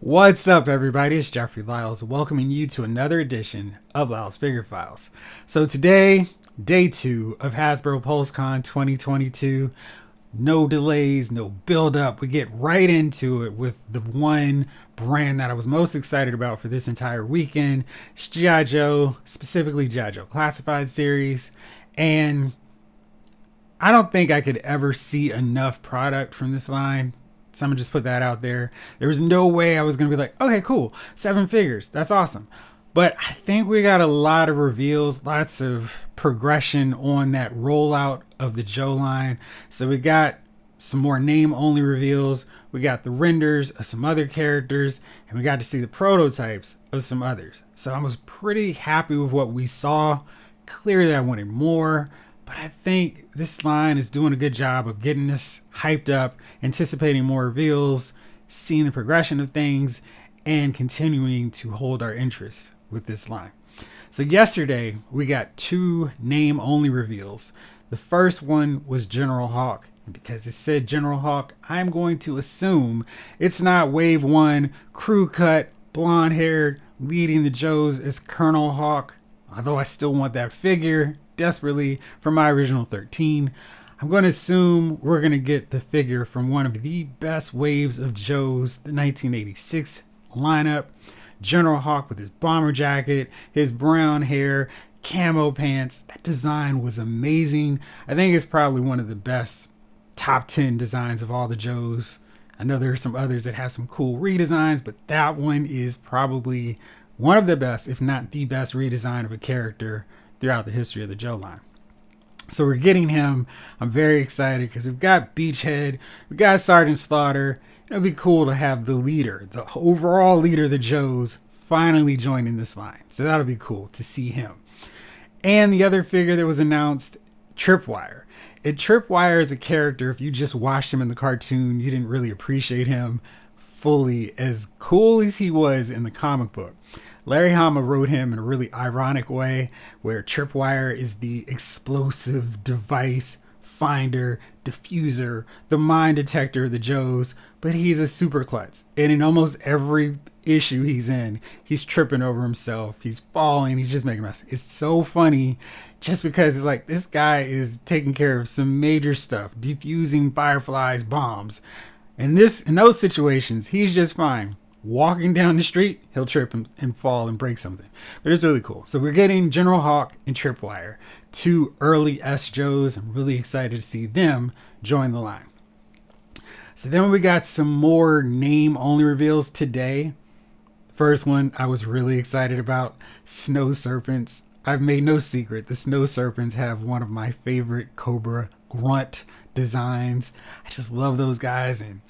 What's up, everybody? It's Jeffrey Lyles welcoming you to another edition of Lyles Figure Files. So today, day 2 of Hasbro PulseCon 2022. No delays, no build up. We get right into it with the one brand that I was most excited about for this entire weekend. It's G.I. Joe, specifically G.I. Joe Classified series. And I don't think I could ever see enough product from this line. So I'm gonna just put that out there. There was no way I was gonna be like, okay, cool, 7 figures, that's awesome. But I think we got a lot of reveals, lots of progression on that rollout of the Joe line. So we got some more name only reveals, we got the renders of some other characters, and we got to see the prototypes of some others. So I was pretty happy with what we saw. Clearly I wanted more, but I think this line is doing a good job of getting us hyped up, anticipating more reveals, seeing the progression of things, and continuing to hold our interest with this line. So yesterday, we got 2 name-only reveals. The first one was General Hawk. And because it said General Hawk, I'm going to assume it's not Wave 1, crew cut, blonde-haired, leading the Joes as Colonel Hawk. Although I still want that figure desperately from my original 13. I'm going to assume we're going to get the figure from one of the best waves of Joes, the 1986 lineup. General Hawk with his bomber jacket, his brown hair, camo pants. That design was amazing. I think it's probably one of the best top 10 designs of all the Joes. I know there are some others that have some cool redesigns, but that one is probably one of the best, if not the best redesign of a character throughout the history of the Joe line. So we're getting him. I'm very excited because we've got Beachhead, we've got Sergeant Slaughter. It'd be cool to have the leader, the overall leader of the Joes, finally joining this line. So that'll be cool to see him. And the other figure that was announced, Tripwire. And Tripwire is a character, if you just watched him in the cartoon, you didn't really appreciate him fully as cool as he was in the comic book. Larry Hama wrote him in a really ironic way where Tripwire is the explosive device finder, diffuser, the mine detector of the Joes, but he's a super klutz. And in almost every issue he's in, he's tripping over himself, he's falling, he's just making a mess. It's so funny just because it's like this guy is taking care of some major stuff, defusing Firefly's bombs. And in those situations, he's just fine. Walking down the street, he'll trip and fall and break something. But it's really cool. So we're getting General Hawk and Tripwire, 2 early S Joes. I'm really excited to see them join the line. So then we got some more name-only reveals today. First one I was really excited about, Snow Serpents. I've made no secret, the Snow Serpents have one of my favorite Cobra grunt designs. I just love those guys, and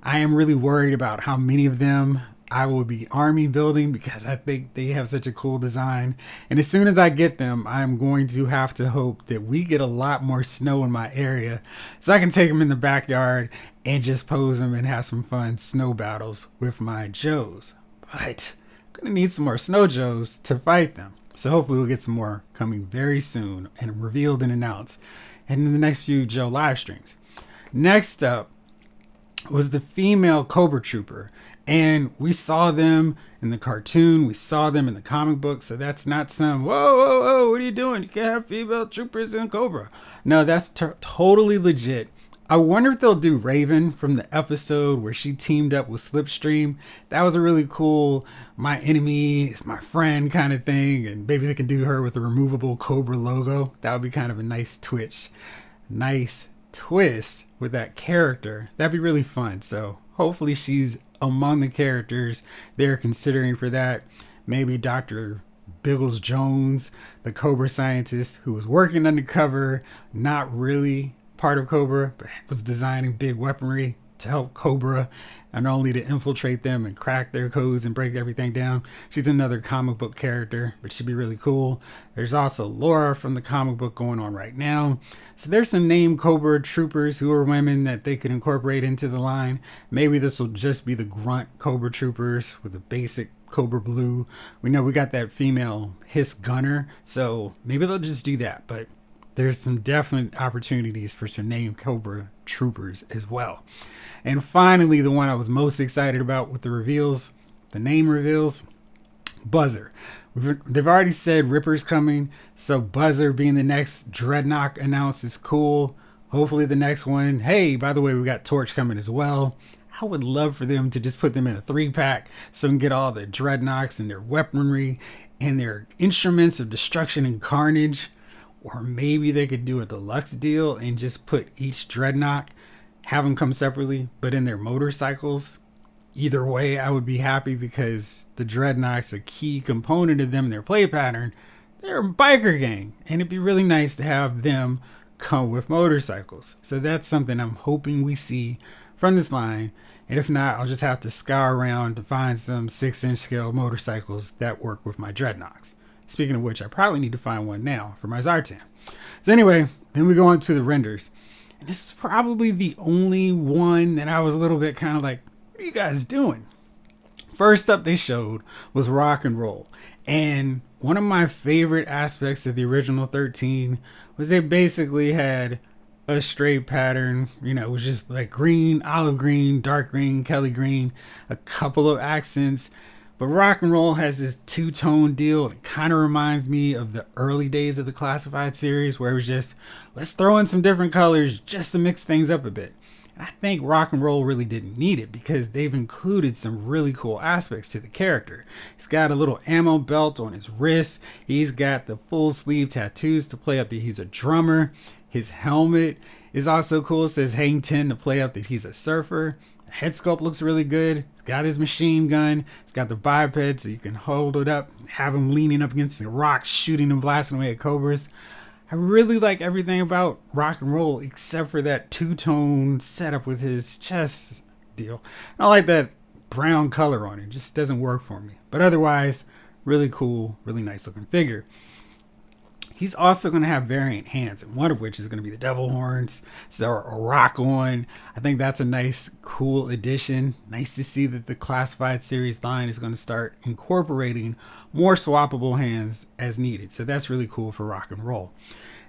I am really worried about how many of them I will be army building because I think they have such a cool design. And as soon as I get them, I'm going to have to hope that we get a lot more snow in my area so I can take them in the backyard and just pose them and have some fun snow battles with my Joes. But I'm going to need some more snow Joes to fight them. So hopefully we'll get some more coming very soon and revealed and announced in the next few Joe live streams. Next up was the female Cobra Trooper, and we saw them in the cartoon, we saw them in the comic book, so that's not some whoa, what are you doing, you can't have female troopers in Cobra. No, that's totally legit. I wonder if they'll do Raven from the episode where she teamed up with Slipstream. That was a really cool my enemy is my friend kind of thing, and maybe they can do her with a removable Cobra logo. That would be kind of a nice twist with that character. That'd be really fun. So hopefully she's among the characters they're considering for that. Maybe Dr. Biggles Jones, the Cobra scientist who was working undercover, not really part of Cobra, but was designing big weaponry to help Cobra and only to infiltrate them and crack their codes and break everything down. She's another comic book character, but she'd be really cool. There's also Laura from the comic book going on right now. So there's some named Cobra troopers who are women that they could incorporate into the line. Maybe this will just be the grunt Cobra troopers with the basic Cobra blue. We know we got that female Hiss Gunner, so maybe they'll just do that. But there's some definite opportunities for some named Cobra troopers as well. And finally, the one I was most excited about with the reveals, the name reveals, Buzzer. They've already said Ripper's coming, so Buzzer being the next Dreadnought announced is cool. Hopefully the next one, hey, by the way, we got Torch coming as well. I would love for them to just put them in a 3-pack so we can get all the Dreadnoughts and their weaponry and their instruments of destruction and carnage. Or maybe they could do a deluxe deal and just put each Dreadnought, have them come separately, but in their motorcycles. Either way, I would be happy because the Dreadnought's a key component of them, their play pattern. They're a biker gang, and it'd be really nice to have them come with motorcycles. So that's something I'm hoping we see from this line. And if not, I'll just have to scour around to find some 6-inch scale motorcycles that work with my Dreadnoughts. Speaking of which, I probably need to find one now for my Zartan. So anyway, then we go on to the renders. And this is probably the only one that I was a little bit kind of like, what are you guys doing? First up they showed was Rock and Roll. And one of my favorite aspects of the original 13 was they basically had a straight pattern. You know, it was just like green, olive green, dark green, Kelly green, a couple of accents. But Rock and Roll has this two-tone deal. It kind of reminds me of the early days of the Classified series where it was just, let's throw in some different colors just to mix things up a bit. And I think Rock and Roll really didn't need it because they've included some really cool aspects to the character. He's got a little ammo belt on his wrist. He's got the full sleeve tattoos to play up that he's a drummer. His helmet is also cool. It says Hang 10 to play up that he's a surfer. The head sculpt looks really good. He's got his machine gun. He's got the biped so you can hold it up, have him leaning up against the rock, shooting and blasting away at cobras. I really like everything about Rock and Roll except for that two-tone setup with his chest deal. I like that brown color on it. It just doesn't work for me. But otherwise, really cool, really nice looking figure. He's also going to have variant hands, and one of which is going to be the devil horns, so a rock on. I think that's a nice, cool addition. Nice to see that the Classified series line is going to start incorporating more swappable hands as needed. So that's really cool for Rock and Roll.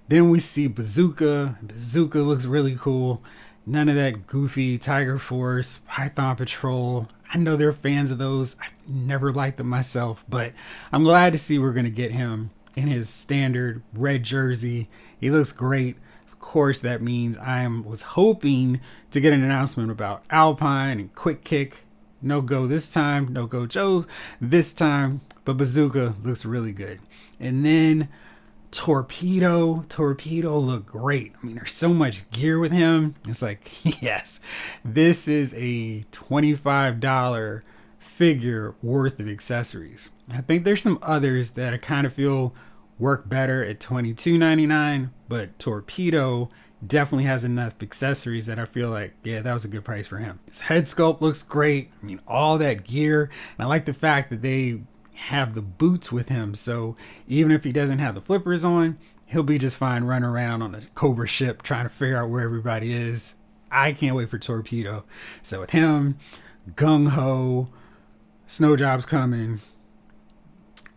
Then we see Bazooka. Bazooka looks really cool. None of that goofy Tiger Force, Python Patrol. I know they're fans of those. I've never liked them myself, but I'm glad to see we're going to get him in his standard red jersey. He looks great. Of course, that means I was hoping to get an announcement about Alpine and Quick Kick. No go this time. No go Joe this time. But Bazooka looks really good. And then Torpedo. Torpedo looked great. I mean, there's so much gear with him. It's like, yes, this is a $25 figure worth of accessories. I think there's some others that I kind of feel work better at $22.99, but Torpedo definitely has enough accessories that I feel like, yeah, that was a good price for him. His head sculpt looks great. I mean, all that gear. And I like the fact that they have the boots with him, so even if he doesn't have the flippers on, he'll be just fine running around on a Cobra ship trying to figure out where everybody is. I can't wait for Torpedo. So with him, Gung Ho, Snow Job's coming.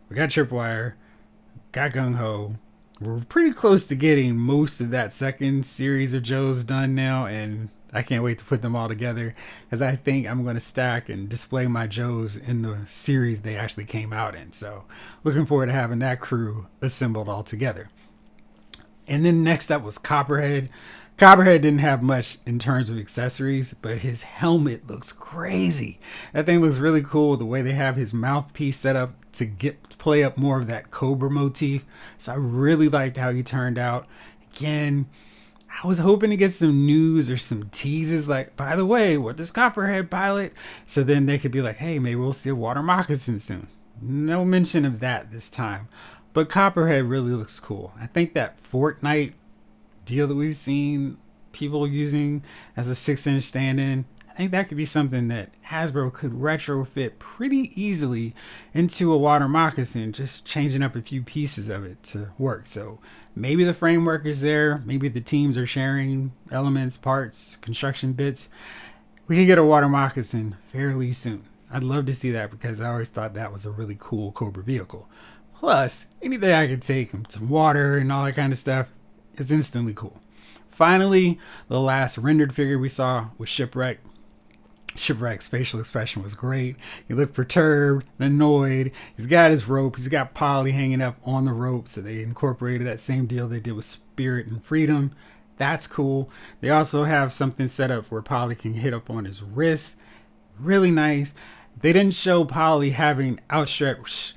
We got Tripwire, got Gung Ho. We're pretty close to getting most of that second series of Joes done now, and I can't wait to put them all together because I think I'm going to stack and display my Joes in the series they actually came out in. So looking forward to having that crew assembled all together. And then next up was Copperhead. Copperhead didn't have much in terms of accessories, but his helmet looks crazy. That thing looks really cool. The way they have his mouthpiece set up to play up more of that Cobra motif. So I really liked how he turned out. Again, I was hoping to get some news or some teases like, by the way, what does Copperhead pilot? So then they could be like, hey, maybe we'll see a water moccasin soon. No mention of that this time. But Copperhead really looks cool. I think that Fortnite deal that we've seen people using as a 6-inch stand-in, I think that could be something that Hasbro could retrofit pretty easily into a water moccasin, just changing up a few pieces of it to work. So maybe the framework is there. Maybe the teams are sharing elements, parts, construction bits. We can get a water moccasin fairly soon. I'd love to see that because I always thought that was a really cool Cobra vehicle. Plus, anything I could take some water and all that kind of stuff, It's instantly cool. Finally, the last rendered figure we saw was Shipwreck. Shipwreck's facial expression was great. He looked perturbed and annoyed. He's got his rope. He's got Polly hanging up on the rope. So they incorporated that same deal they did with Spirit and Freedom. That's cool. They also have something set up where Polly can hit up on his wrist. Really nice. They didn't show Polly having outstretched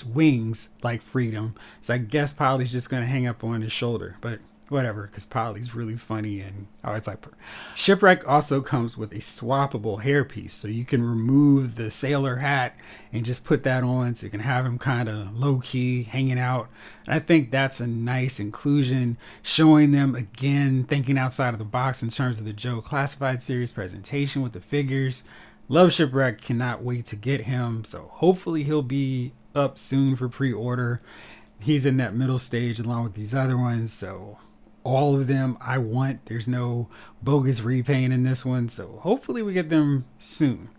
wings like Freedom. So I guess Polly's just going to hang up on his shoulder. But whatever, because Polly's really funny and I always like her. Shipwreck also comes with a swappable hairpiece, so you can remove the sailor hat and just put that on, so you can have him kind of low-key hanging out. And I think that's a nice inclusion, showing them again thinking outside of the box in terms of the Joe Classified series presentation with the figures. Love Shipwreck, cannot wait to get him, so hopefully he'll be up soon for pre-order. He's in that middle stage along with these other ones, so all of them I want. There's no bogus repaint in this one, so hopefully we get them soon.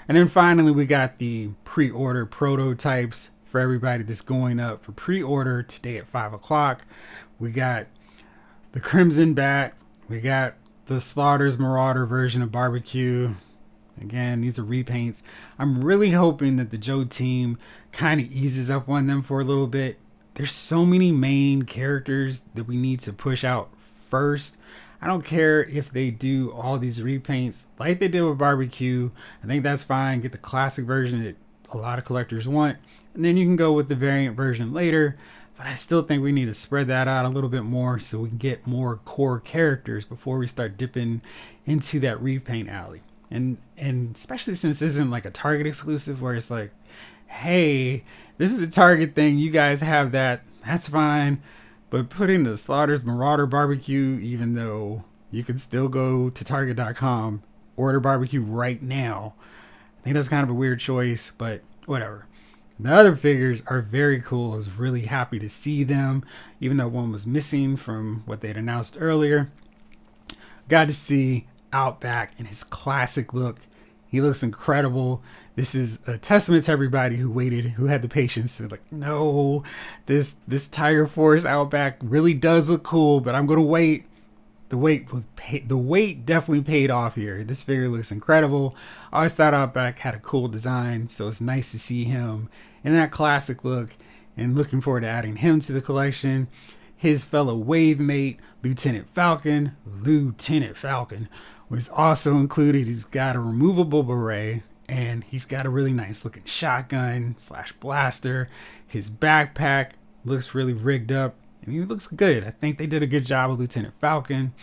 And then finally we got the pre-order prototypes for everybody that's going up for pre-order today at 5 o'clock. We got the Crimson Bat, we got the Slaughter's Marauder version of Barbecue. Again, these are repaints. I'm really hoping that the Joe team kind of eases up on them for a little bit. There's so many main characters that we need to push out first. I don't care if they do all these repaints like they did with Barbecue. I think that's fine. Get the classic version that a lot of collectors want. And then you can go with the variant version later. But I still think we need to spread that out a little bit more so we can get more core characters before we start dipping into that repaint alley. And especially since this isn't like a Target exclusive where it's like, hey, this is a Target thing, you guys have that, that's fine. But putting the Slaughter's Marauder Barbecue, even though you can still go to Target.com, order Barbecue right now, I think that's kind of a weird choice, but whatever. The other figures are very cool. I was really happy to see them, even though one was missing from what they'd announced earlier. Got to see Outback in his classic look. He looks incredible. This is a testament to everybody who waited, who had the patience to like, no, this Tiger Force Outback really does look cool, but I'm gonna wait. The wait definitely paid off here. This figure looks incredible. I always thought Outback had a cool design, so it's nice to see him in that classic look, and looking forward to adding him to the collection. His fellow wave mate, Lieutenant Falcon, was also included. He's got a removable beret, and he's got a really nice looking shotgun / blaster. His backpack looks really rigged up, and he looks good. I think they did a good job with Lieutenant Falcon.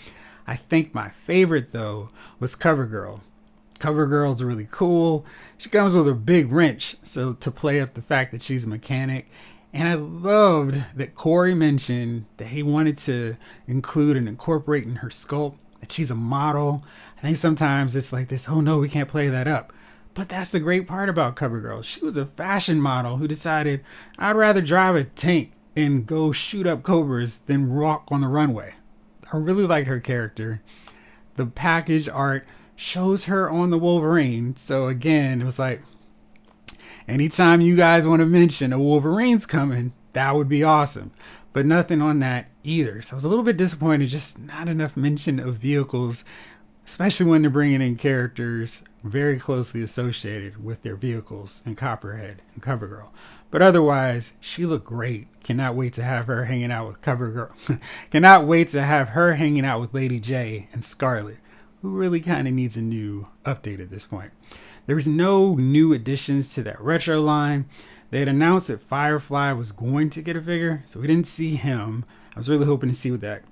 I think my favorite, though, was Covergirl. Covergirl's really cool. She comes with a big wrench, so to play up the fact that she's a mechanic. And I loved that Corey mentioned that he wanted to include and incorporate in her sculpt that she's a model. I think sometimes it's like this, oh no, we can't play that up. But that's the great part about Covergirl. She was a fashion model who decided, I'd rather drive a tank and go shoot up Cobras than walk on the runway. I really liked her character. The package art shows her on the Wolverine. So again, it was like, anytime you guys want to mention a Wolverine's coming, that would be awesome. But nothing on that either. So I was a little bit disappointed, just not enough mention of vehicles, especially when they're bringing in characters very closely associated with their vehicles in Copperhead and Covergirl. But otherwise, she looked great. Cannot wait to have her hanging out with Covergirl. Cannot wait to have her hanging out with Lady J and Scarlet, who really kind of needs a new update at this point. There was no new additions to that retro line. They had announced that Firefly was going to get a figure, so we didn't see him. I was really hoping to see what that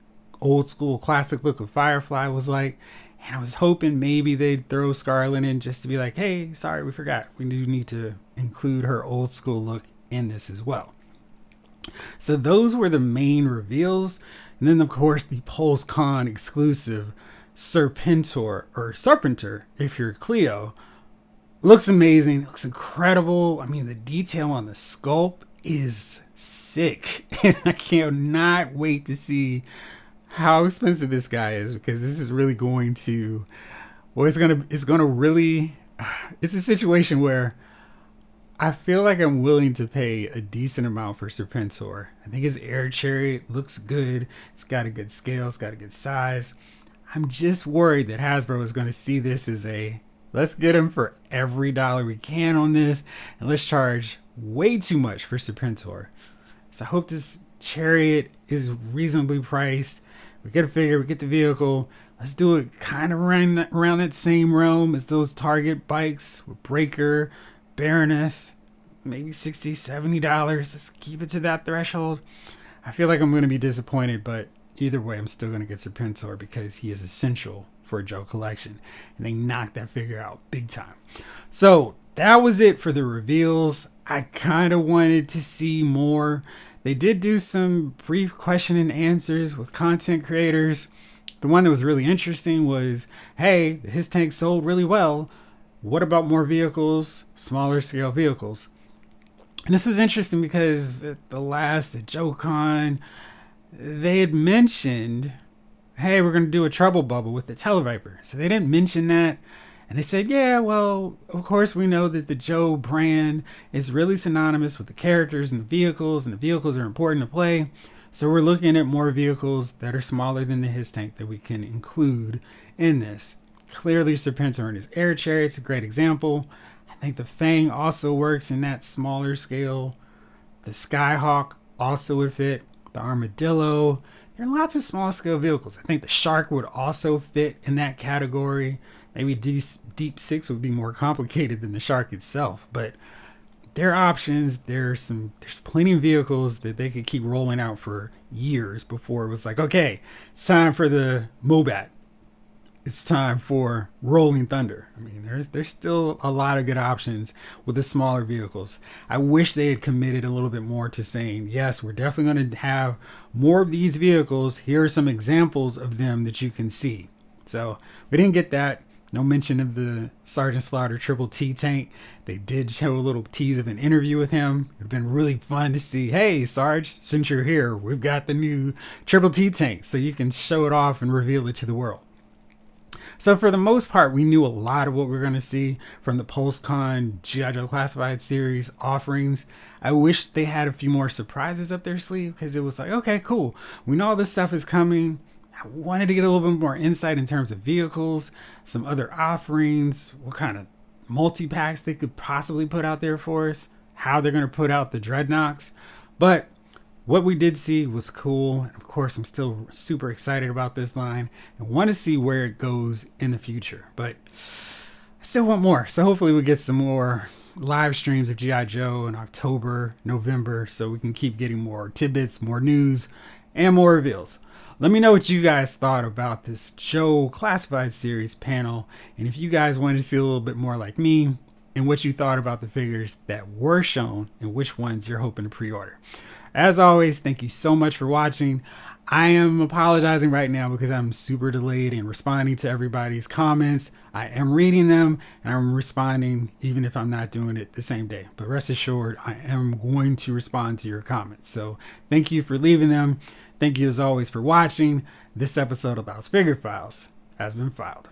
old school classic look of Firefly was like. And I was hoping maybe they'd throw Scarlet in just to be like, hey, sorry, we forgot. We do need to include her old school look in this as well. So those were the main reveals. And then, of course, the PulseCon exclusive Serpenter, if you're Cleo. Looks amazing. Looks incredible. I mean, the detail on the sculpt is sick. And I cannot wait to see how expensive this guy is, because this is really going to, well, it's going to really, it's a situation where I feel like I'm willing to pay a decent amount for Serpentor. I think his air chariot looks good. It's got a good scale. It's got a good size. I'm just worried that Hasbro is going to see this as a, let's get him for every dollar we can on this, and let's charge way too much for Serpentor. So I hope this chariot is reasonably priced. We get a figure, we get the vehicle. Let's do it kind of around that same realm as those Target bikes with Breaker, Baroness, maybe $60, $70. Let's keep it to that threshold. I feel like I'm going to be disappointed, but either way, I'm still going to get Serpentor because he is essential for a Joe collection. And they knocked that figure out big time. So that was it for the reveals. I kind of wanted to see more. They did do some brief question and answers with content creators. The one that was really interesting was, hey, his tank sold really well. What about more vehicles, smaller scale vehicles? And this was interesting because at the last JoeCon, they had mentioned, hey, we're going to do a Trouble Bubble with the Televiper. So they didn't mention that. And they said, yeah, well, of course we know that the Joe brand is really synonymous with the characters and the vehicles are important to play. So we're looking at more vehicles that are smaller than the his tank that we can include in this. Clearly, Serpenter and his air chariot's a great example. I think the Fang also works in that smaller scale. The Skyhawk also would fit. The Armadillo. There are lots of small scale vehicles. I think the Shark would also fit in that category. Maybe Deep Six would be more complicated than the Shark itself, but there are options. There's plenty of vehicles that they could keep rolling out for years before it was like, okay, it's time for the Mobat. It's time for Rolling Thunder. I mean, there's still a lot of good options with the smaller vehicles. I wish they had committed a little bit more to saying, yes, we're definitely going to have more of these vehicles. Here are some examples of them that you can see. So we didn't get that. No mention of the Sergeant Slaughter Triple T tank. They did show a little tease of an interview with him. It'd been really fun to see, hey, Sarge, since you're here, we've got the new Triple T tank, so you can show it off and reveal it to the world. So for the most part, we knew a lot of what we were going to see from the PulseCon G.I. Joe Classified series offerings. I wish they had a few more surprises up their sleeve because it was like, okay, cool. We know all this stuff is coming. I wanted to get a little bit more insight in terms of vehicles, some other offerings, what kind of multi-packs they could possibly put out there for us, how they're going to put out the Dreadnoks. But what we did see was cool. And of course, I'm still super excited about this line and want to see where it goes in the future. But I still want more. So hopefully we get some more live streams of G.I. Joe in October, November, so we can keep getting more tidbits, more news, and more reveals. Let me know what you guys thought about this Joe Classified Series panel, and if you guys wanted to see a little bit more like me, and what you thought about the figures that were shown, and which ones you're hoping to pre-order. As always, thank you so much for watching. I am apologizing right now because I'm super delayed in responding to everybody's comments. I am reading them, and I'm responding even if I'm not doing it the same day. But rest assured, I am going to respond to your comments. So thank you for leaving them. Thank you as always for watching. This episode of Loud's Figure Files has been filed.